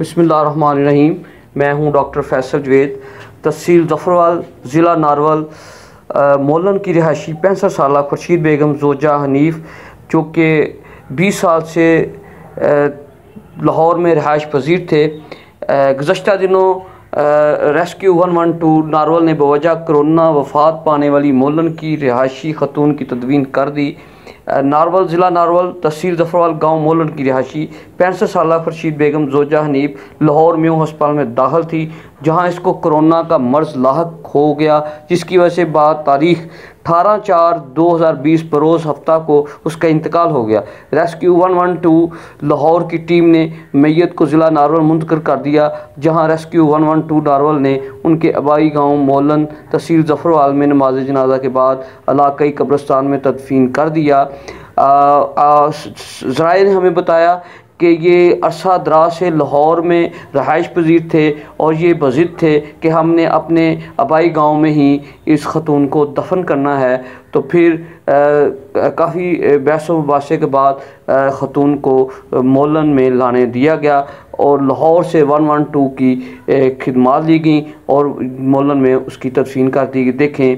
बिस्मिल्लाहिर्रहमानिर्रहीम। मैं हूं डॉक्टर फैसल जवेद, तहसील ज़फ़रवाल, ज़िला नारवल। मोलन की रिहायशी 65 साल खुर्शीद बेगम ज़ोजा हनीफ़, जो कि 20 साल से लाहौर में रिहाइश पज़ीर थे, गुज़श्ता दिनों रेस्क्यू 112 नारवल ने बवजह कोरोना वफ़ात पाने वाली मोलन की रिहायशी खतून की तदवीन कर दी। नारवल, ज़िला नारवल, तहसील ज़फ़रवाल, गाँव मोलन की रिहायशी 65 साल खुर्शीद बेगम ज़ोजा हनीफ़ लाहौर म्यू अस्पताल में दाखिल थी, जहां इसको कोरोना का मर्ज़ लाहक हो गया, जिसकी वजह से बाद तारीख़ 18/4/2020 बरोज़ हफ्ता को उसका इंतकाल हो गया। रेस्क्यू 112 लाहौर की टीम ने मैयत को ज़िला नारवल मुंतकिल कर दिया, जहां रेस्क्यू 112 नारवल ने उनके आबाई गाँव मोलन, तहसील ज़फ़रवाल में नमाज जनाजा के बाद इलाकाई कब्रिस्तान में तदफीन कर दिया। ज़राए ने हमें बताया कि ये अरसा दराज से लाहौर में रहाइश पज़ीर थे और ये बज़िद थे कि हमने अपने आबाई गांव में ही इस खतून को दफन करना है। तो फिर काफ़ी बहस व मुबासे के बाद खतून को मोलन में लाने दिया गया और लाहौर से 112 की खिदमात ली गई और मोलन में उसकी तदफीन कर दी गई। देखें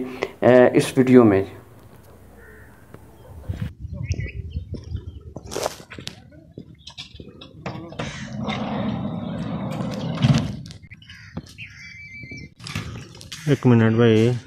इस वीडियो में। एक मिनट भाई।